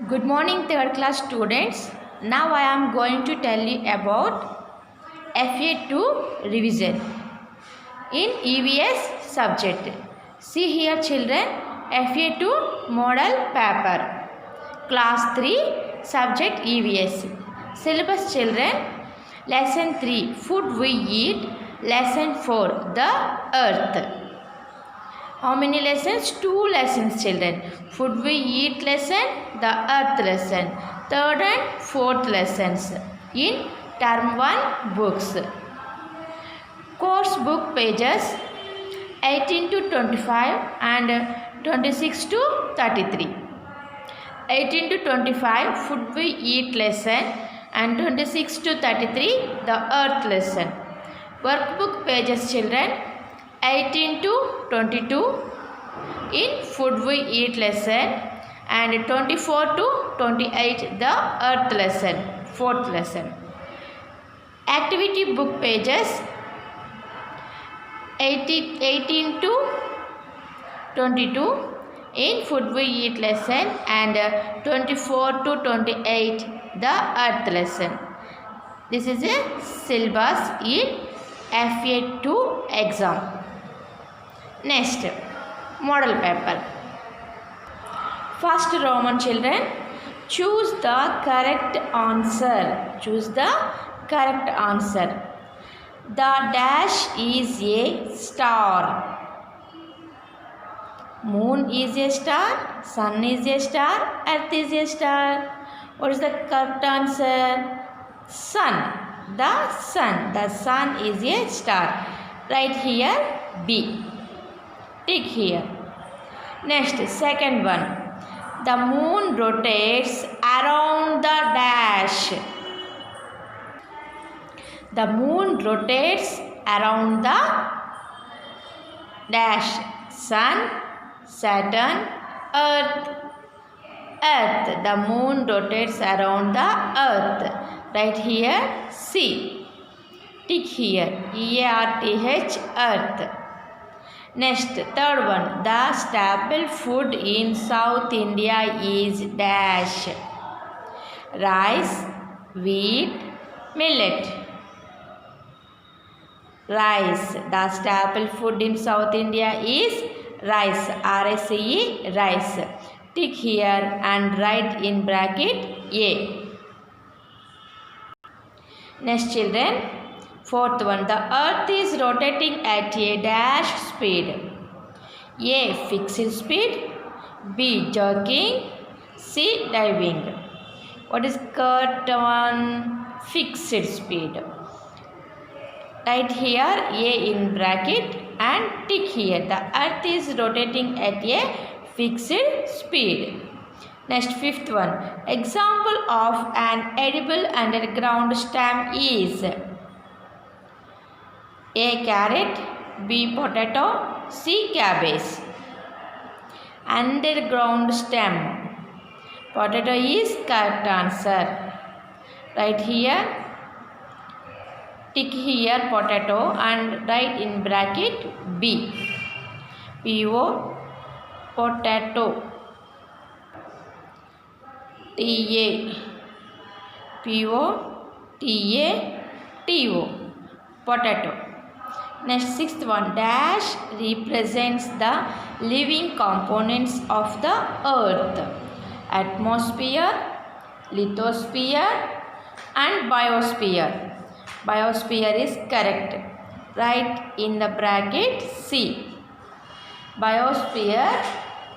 Good morning, third class students. Now I am going to tell you about FA2 revision in EVS subject. See here, children, FA2 model paper, class 3, subject EVS. Syllabus, children, lesson 3, food we eat, lesson 4, the earth. How many lessons? 2 lessons, children. Food we eat lesson, the earth lesson. Third and fourth lessons in term 1 books. Course book pages 18 to 25 and 26 to 33. 18 to 25 food we eat lesson and 26 to 33 the earth lesson. Workbook pages, children, 18 to 22 in food we eat lesson and 24 to 28 the earth lesson, fourth lesson. Activity book pages 18 to 22 in food we eat lesson and 24 to 28 the earth lesson. This is a syllabus in FA2 exam. Next, model paper. First Roman, children, choose the correct answer. Choose the correct answer. The dash is a star. Moon is a star, sun is a star, earth is a star. What is the correct answer? Sun. The sun. The sun is a star. Right here B. Tick here. Next, second one. The moon rotates around the dash. The moon rotates around the dash. Sun, Saturn, Earth. Earth. The moon rotates around the earth. Right here C. Tick here. EARTH, earth. Next, third one. The staple food in South India is dash. Rice, wheat, millet. Rice. The staple food in South India is rice. R-I-C-E, rice. Tick here and write in bracket A. Next, children, fourth one. The earth is rotating at a dash speed. A. Fixed speed. B. Jerking. C. Diving. What is correct one? Fixed speed. Write here A in bracket and tick here. The earth is rotating at a fixed speed. Next, fifth one. Example of an edible underground stem is A. Carrot, B. Potato, C. Cabbage. Underground stem. Potato is correct answer. Right here. Tick here potato and write in bracket B. P-O, potato. T-A, P-O, T-A, T-O, potato. Next, sixth one. Dash represents the living components of the earth. Atmosphere, lithosphere and biosphere. Biosphere is correct. Write in the bracket C. Biosphere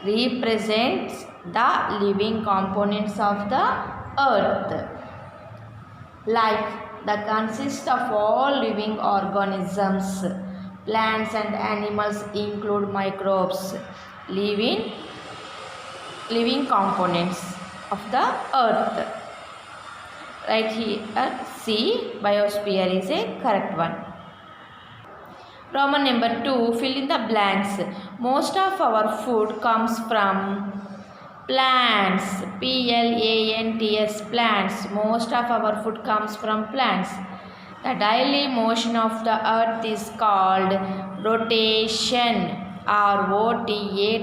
represents the living components of the earth. Life that consists of all living organisms. Plants and animals include microbes. Living components of the earth. Right here C. Biosphere is a correct one. Roman number 2. Fill in the blanks. Most of our food comes from plants. P-L-A-N-T-S, plants. Most of our food comes from plants. The daily motion of the earth is called rotation. R-O-T-A-T-I-O-N,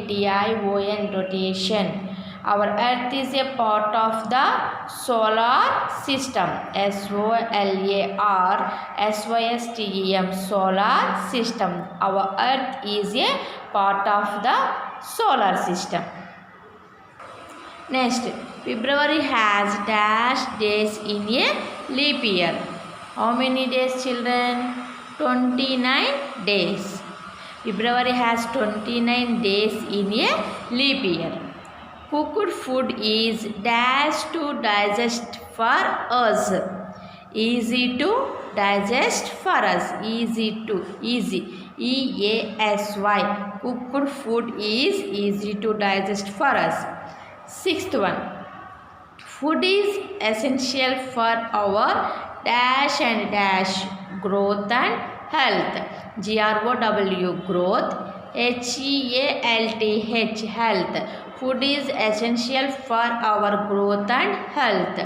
rotation. Our earth is a part of the solar system. SOLAR SYSTEM, solar system. Our earth is a part of the solar system. Next, February has dash days in a leap year. How many days, children? 29 days. February has 29 days in a leap year. Cooked food is dash to digest for us. Easy to digest for us. Easy. EASY. Cooked food is easy to digest for us. Sixth one. Food is essential for our dash and dash growth and health. GROW growth. HEALTH health. Food is essential for our growth and health.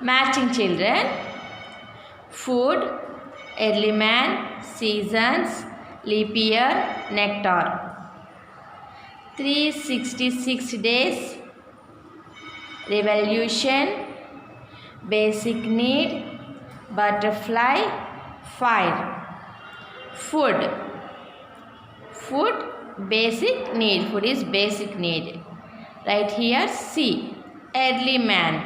Matching, children. Food, early man, seasons, leap year, nectar. 366 days, revolution, basic need, butterfly, fire. Food, basic need. Food is basic need. Right here C, early man.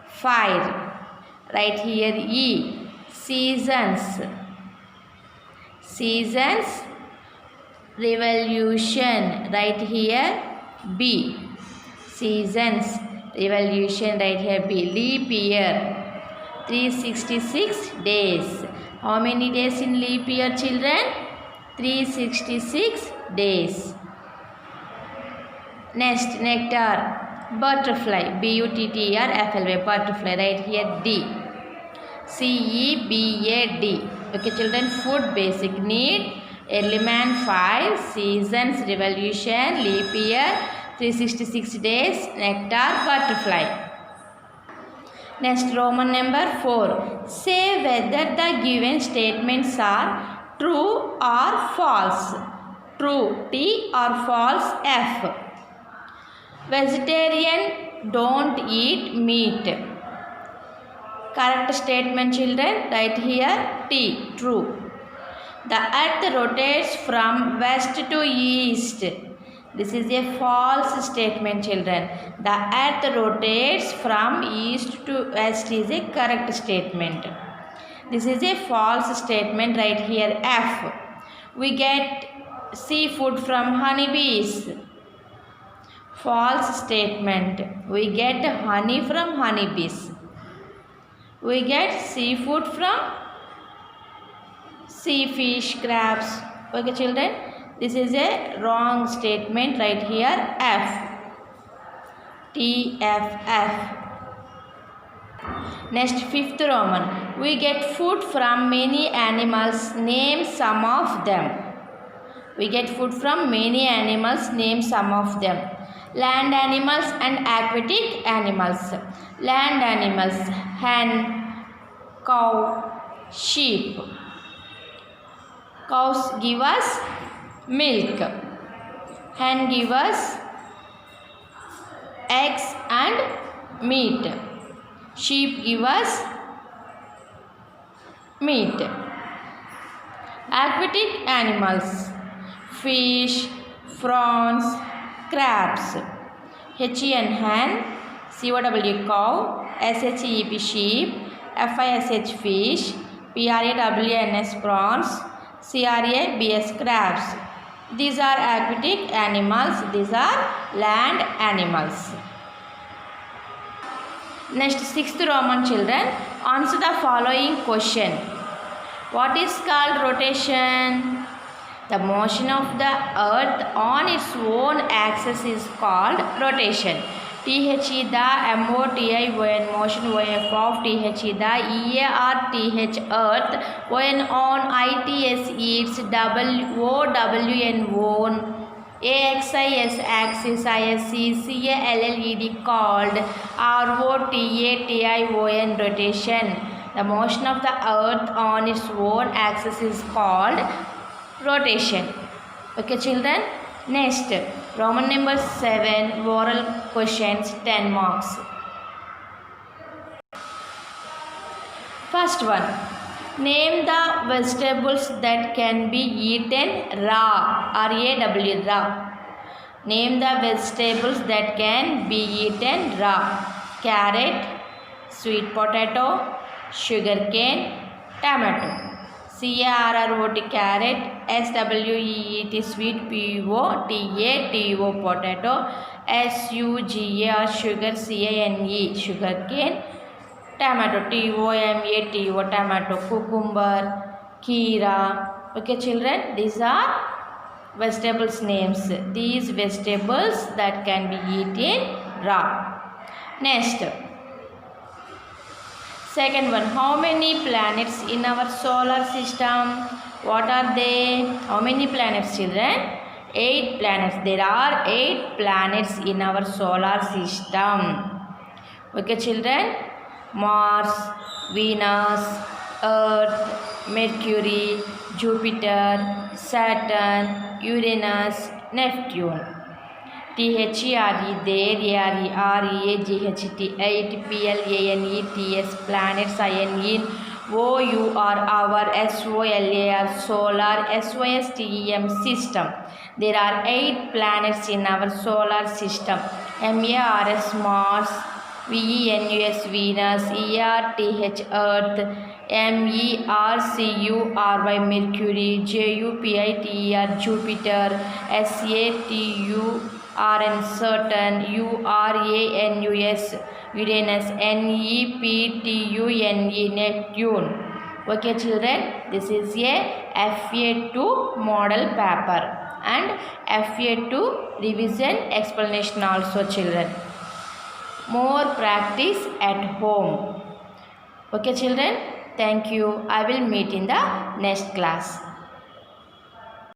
Fire, right here E, seasons. Revolution, right here B, seasons. Revolution, right here B. Leap year, 366 days. How many days in leap year, children? 366 days. Next, nectar, butterfly, BUTTERFLY, butterfly, right here D, CEBAD. Okay, children. Food, basic need, early man, fire, seasons, revolution, leap year, 366 days, nectar, butterfly. Next, Roman number 4. Say whether the given statements are true or false. True, T, or false, F. Vegetarian don't eat meat. Correct statement, children. Right here T, true. The earth rotates from west to east. This is a false statement, children. The earth rotates from east to west is a correct statement. This is a false statement. Right here F. We get seafood from honeybees. False statement. We get honey from honeybees. We get seafood from sea fish, crabs. Okay, children. This is a wrong statement. Right here F. TFF. Next, fifth Roman. We get food from many animals. Name some of them. We get food from many animals. Name some of them. Land animals and aquatic animals. Land animals, hen, cow, sheep. Cows give us milk. Hen give us eggs and meat. Sheep give us meat. Aquatic animals, fish, prawns, crabs. HEN hen, COW cow, SHEP sheep, FISH fish, PRAWNS prawns, CRABS crabs. These are aquatic animals. These are land animals. Next, sixth Roman, children. Answer the following question. What is called rotation? The motion of the earth on its own axis is called rotation. THE the MOTION motion OF of THE the EARTH earth when on ITS its OWN on AXIS axis ISC CALLED called ROTATION rotation. The motion of the earth on its own axis is called rotation. Okay, children. Next, Roman number 7, oral questions, 10 marks. First one, name the vegetables that can be eaten raw, R-A-W, raw. Name the vegetables that can be eaten raw. Carrot, sweet potato, sugarcane, tomato. C-A-R-R-O-T, carrot, S-W-E-E-T, sweet, P-O-T-A-T-O, potato, S-U-G-A, sugar, C-A-N-E, sugarcane, tomato, T-O-M-A-T-O, tomato, cucumber, kheera. Okay, children, these are vegetables names. These vegetables that can be eaten raw. Next, second one, how many planets in our solar system? What are they? How many planets, children? 8 planets. There are 8 planets in our solar system. Okay, children? Mars, Venus, Earth, Mercury, Jupiter, Saturn, Uranus, Neptune. T-H-E-R-E, there, A-R-E-R-E-A-G-H-T, 8, P-L-A-N-E-T-S, planets, I-N-E, O-U-R, our, S-O-L-A-R, solar, S-O-S-T-E-M, system. There are 8 planets in our solar system. M-A-R-S, Mars, V-E-N-U-S, Venus, E-R-T-H, Earth, M-E-R-C-U-R-Y, Mercury, J-U-P-I-T-E-R, Jupiter, S-A-T-U-R-N, Saturn, U-R-A-N-U-S, Uranus, N-E-P-T-U-N-E, Neptune. Okay, children, this is a FA2 model paper and FA2 revision explanation also, children. More practice at home. Okay, children, thank you. I will meet in the next class.